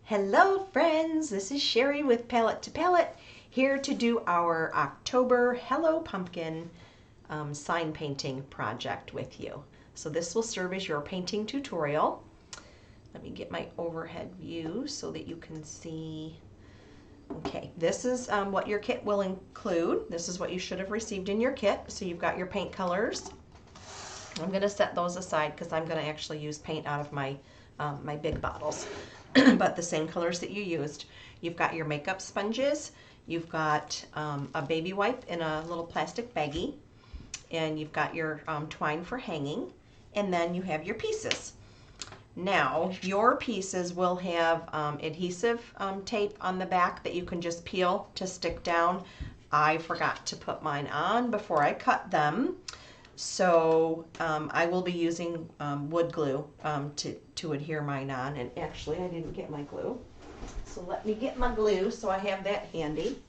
Hello friends, this is Sherry with Palette to Palette, here to do our October Hello Pumpkin sign painting project with you. So this will serve as your painting tutorial. Let me get my overhead view so that you can see. Okay, this is what your kit will include. This is what you should have received in your kit. So you've got your paint colors. I'm going to set those aside because I'm going to actually use paint out of my my big bottles, but the same colors that you used. You've got your makeup sponges, you've got a baby wipe in a little plastic baggie, and you've got your twine for hanging, and then you have your pieces. Now, your pieces will have adhesive tape on the back that you can just peel to stick down. I forgot to put mine on before I cut them. So I will be using wood glue to adhere mine on, and actually I didn't get my glue, so let me get my glue so I have that handy.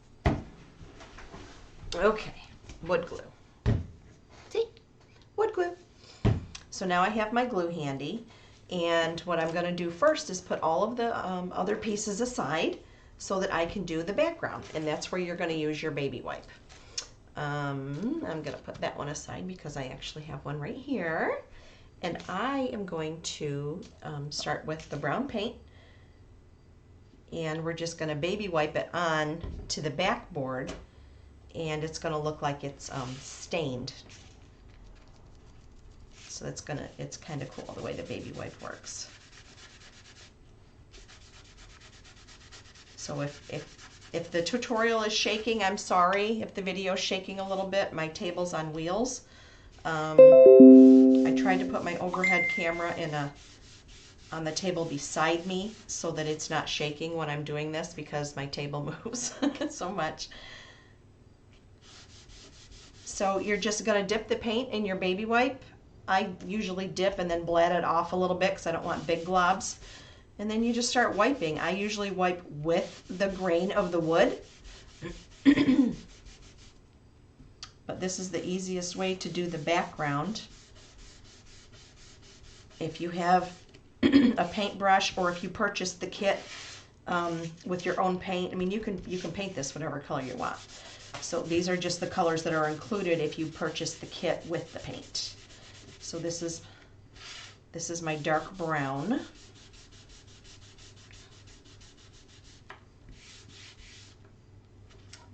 Okay, wood glue. See? Wood glue. So now I have my glue handy, and what I'm going to do first is put all of the other pieces aside so that I can do the background, and that's where you're going to use your baby wipe. I'm going to put that one aside because I actually have one right here. And I am going to start with the brown paint. And we're just going to baby wipe it on to the backboard. And it's going to look like it's stained. So it's kind of cool the way the baby wipe works. So if the tutorial is shaking, I'm sorry. If the video is shaking a little bit, my table's on wheels. I tried to put my overhead camera on the table beside me so that it's not shaking when I'm doing this because my table moves so much. So you're just going to dip the paint in your baby wipe. I usually dip and then blot it off a little bit because I don't want big globs. And then you just start wiping. I usually wipe with the grain of the wood. But this is the easiest way to do the background. If you have a paintbrush, or if you purchase the kit with your own paint, I mean, you can paint this whatever color you want. So these are just the colors that are included if you purchase the kit with the paint. So this is my dark brown.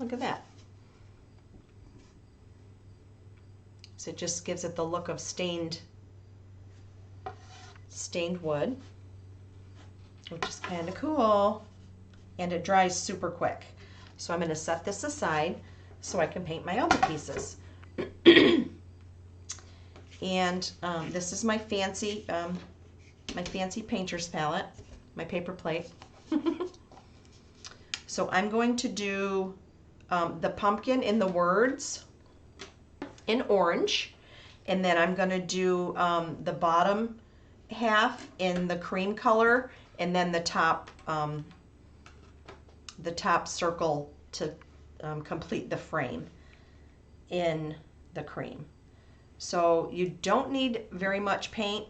Look at that. So it just gives it the look of stained wood, which is kind of cool. And it dries super quick. So I'm going to set this aside so I can paint my other pieces. And this is my fancy painter's palette, my paper plate. So I'm going to do the pumpkin in the words in orange, and then I'm going to do the bottom half in the cream color, and then the top circle to complete the frame in the cream. So you don't need very much paint.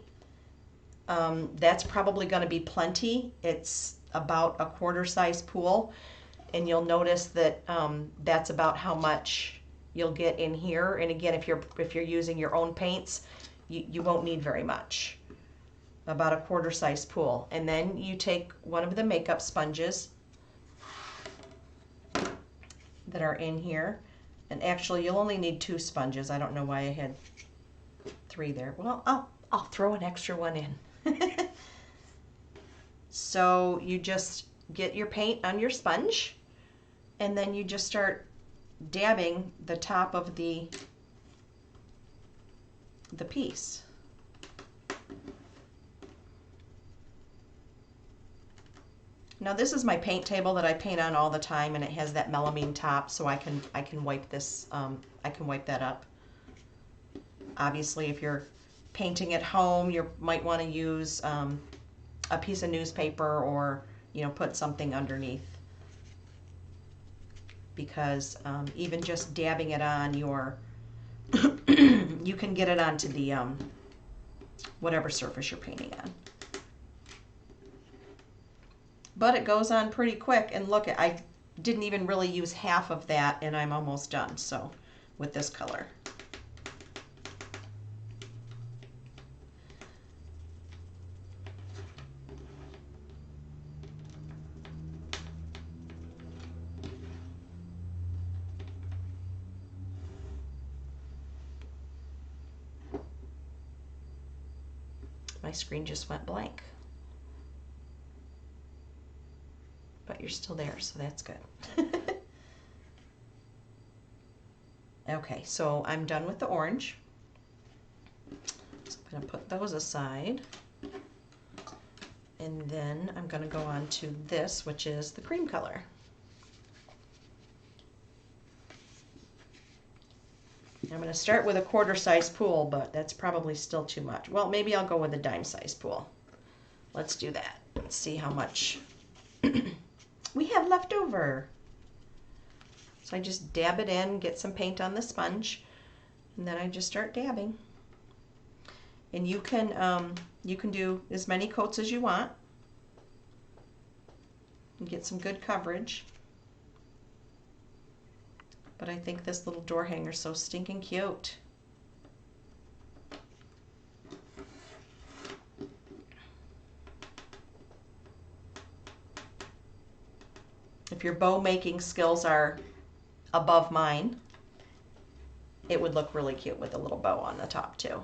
That's probably going to be plenty. It's about a quarter size pool. And you'll notice that that's about how much you'll get in here. And again, if you're using your own paints, you won't need very much. About a quarter size pool. And then you take one of the makeup sponges that are in here. And actually, you'll only need 2 sponges. I don't know why I had 3 there. Well, I'll throw an extra one in. So you just get your paint on your sponge, and then you just start dabbing the top of the piece. Now this is my paint table that I paint on all the time, and it has that melamine top, so I can wipe this. I can wipe that up. Obviously, if you're painting at home, you might want to use a piece of newspaper, or put something underneath, because even just dabbing it on your you can get it onto the whatever surface you're painting on. but it goes on pretty quick. And look, I didn't even really use half of that, and I'm almost done. So with this color. My screen just went blank. But you're still there, so that's good. Okay, so I'm done with the orange. So I'm going to put those aside. And then I'm going to go on to this, which is the cream color. I'm going to start with a quarter size pool, but that's probably still too much. Well, maybe I'll go with a dime size pool. Let's do that. Let's see how much we have left over. So I just dab it in, get some paint on the sponge, and then I just start dabbing. And you can do as many coats as you want and get some good coverage. But I think this little door hanger is so stinking cute. If your bow making skills are above mine, it would look really cute with a little bow on the top too.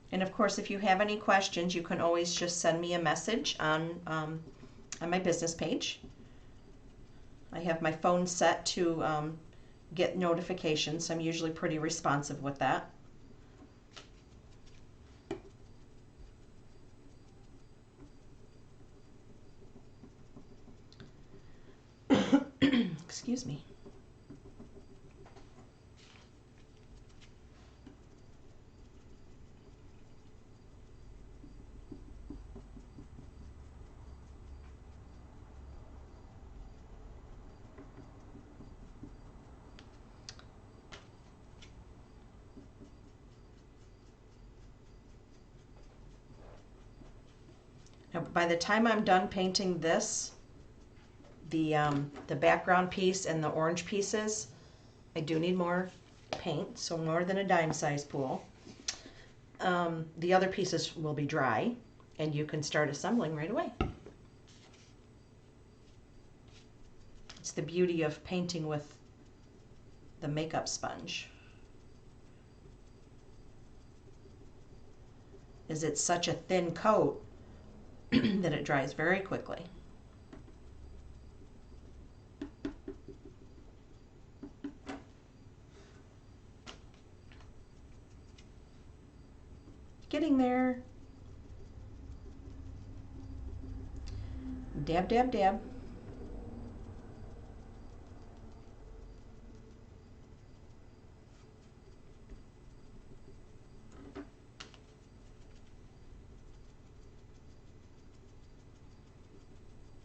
And of course, if you have any questions, you can always just send me a message on my business page. I have my phone set to get notifications. I'm usually pretty responsive with that. Excuse me. Now, by the time I'm done painting this, the background piece and the orange pieces, I do need more paint, so more than a dime size pool. The other pieces will be dry, and you can start assembling right away. It's the beauty of painting with the makeup sponge, is it's such a thin coat that it dries very quickly. Getting there. Dab, dab, dab.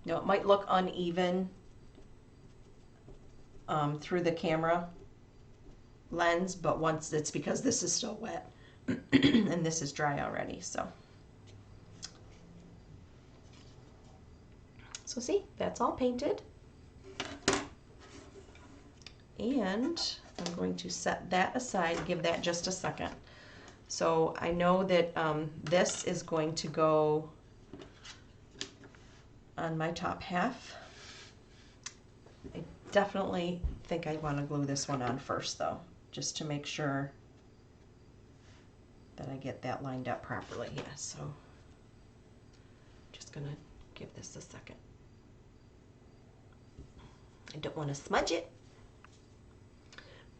Now it might look uneven through the camera lens, but once it's because this is still wet and this is dry already. So see, that's all painted. And I'm going to set that aside, give that just a second. So I know that this is going to go on my top half. I definitely think I want to glue this one on first though, just to make sure that I get that lined up properly. Yeah, so just gonna give this a second. I don't want to smudge it.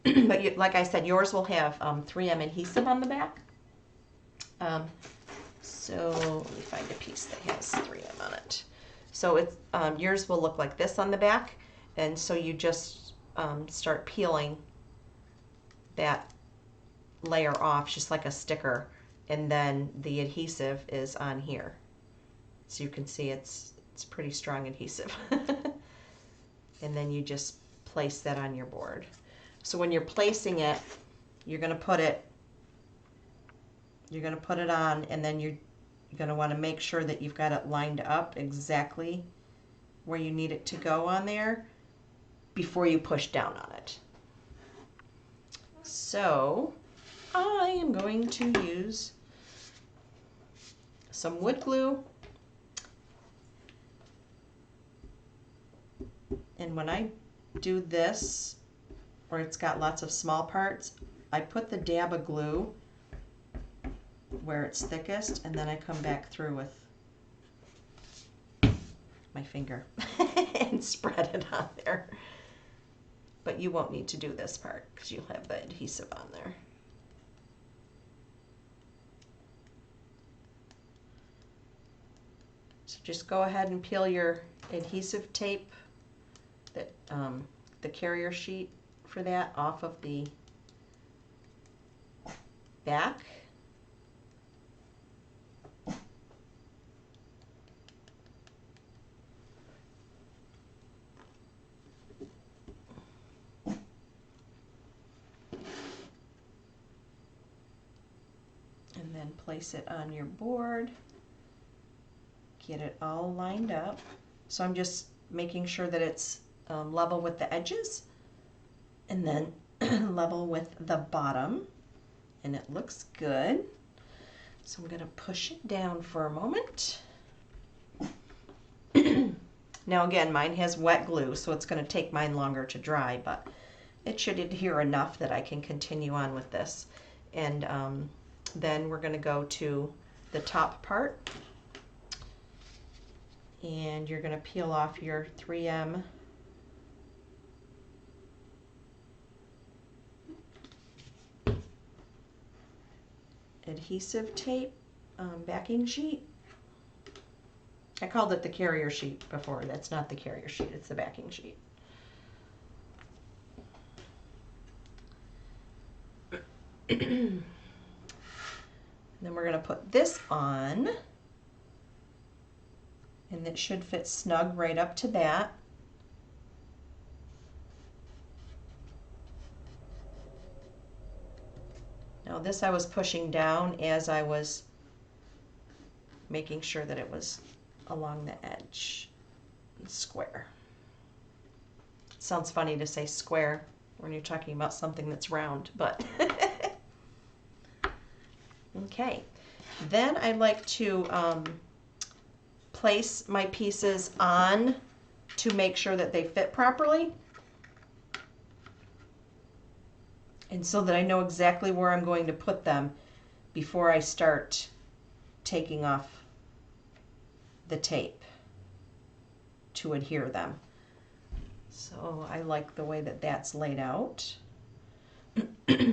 But like I said, yours will have 3M adhesive on the back. So let me find a piece that has 3M on it. So it's yours will look like this on the back, and so you just start peeling that layer off just like a sticker, and then the adhesive is on here. So you can see it's pretty strong adhesive. And then you just place that on your board. So when you're placing it, you're going to put it on, and then you're going to want to make sure that you've got it lined up exactly where you need it to go on there before you push down on it. So I am going to use some wood glue, and when I do this, where it's got lots of small parts, I put the dab of glue where it's thickest, and then I come back through with my finger and spread it on there. But you won't need to do this part because you'll have the adhesive on there. So just go ahead and peel your adhesive tape, that the carrier sheet for that, off of the back. And then place it on your board. Get it all lined up. So I'm just making sure that it's level with the edges, and then level with the bottom, and it looks good. So I'm going to push it down for a moment. Now again, mine has wet glue, so it's going to take mine longer to dry, but it should adhere enough that I can continue on with this. And then we're going to go to the top part, and you're going to peel off your 3M adhesive tape backing sheet. I called it the carrier sheet before. That's not the carrier sheet, it's the backing sheet. Then we're going to put this on, and it should fit snug right up to that. Now this I was pushing down as I was making sure that it was along the edge, square. It sounds funny to say square when you're talking about something that's round, but okay. Then I'd like to place my pieces on to make sure that they fit properly, and so that I know exactly where I'm going to put them before I start taking off the tape to adhere them. So I like the way that that's laid out.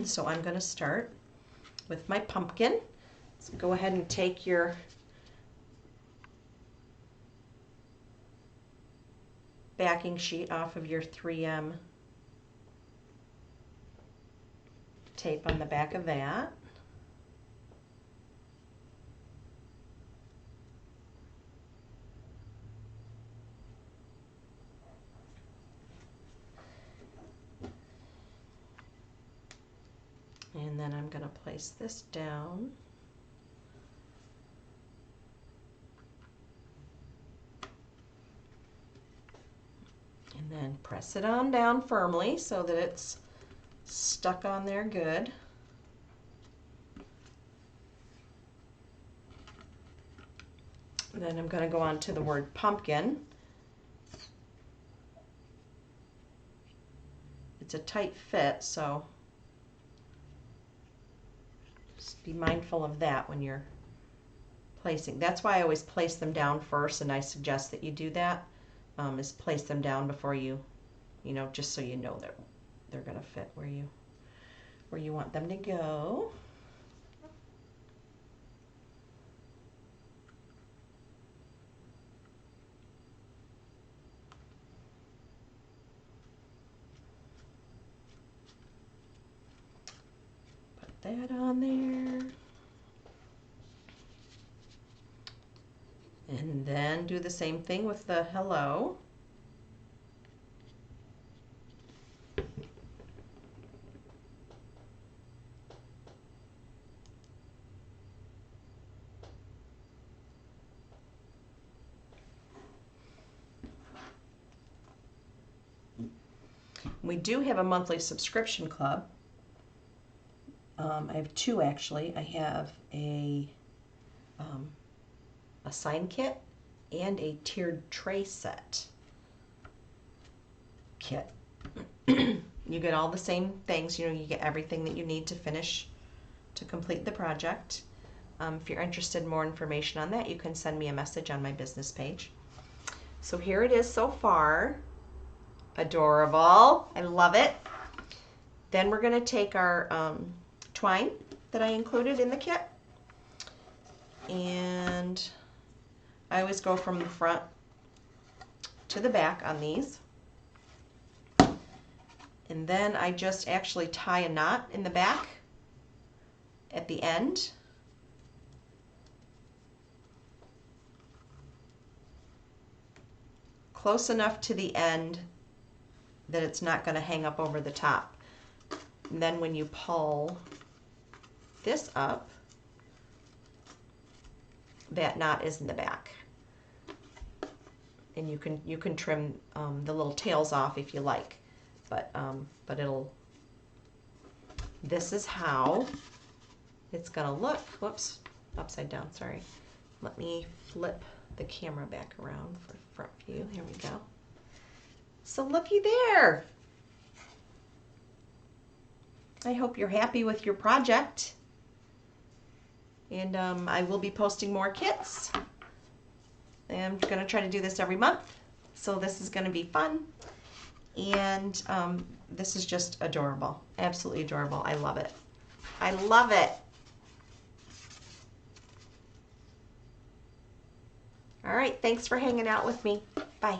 So I'm going to start with my pumpkin. So go ahead and take your backing sheet off of your 3M tape on the back of that. And then I'm going to place this down. And then press it on down firmly so that it's stuck on there good. Then I'm going to go on to the word pumpkin. It's a tight fit, so just be mindful of that when you're placing. That's why I always place them down first, and I suggest that you do that, is place them down before you know, just so you know that they're going to fit where you want them to go. Put that on there. And then do the same thing with the hello. We do have a monthly subscription club. I have two actually. I have a sign kit and a tiered tray set kit. You get all the same things, you know, you get everything that you need to finish, to complete the project. If you're interested in more information on that, you can send me a message on my business page. So here it is so far. Adorable. I love it. Then we're going to take our twine that I included in the kit, and I always go from the front to the back on these. And then I just actually tie a knot in the back at the end. Close enough to the end that it's not going to hang up over the top. And then when you pull this up, that knot is in the back. And you can trim the little tails off if you like, but this is how it's gonna look. Whoops, upside down, sorry. Let me flip the camera back around for front view. Here we go. So looky there. I hope you're happy with your project. And I will be posting more kits. I'm going to try to do this every month. So this is going to be fun. And this is just adorable. Absolutely adorable. I love it. I love it. All right. Thanks for hanging out with me. Bye.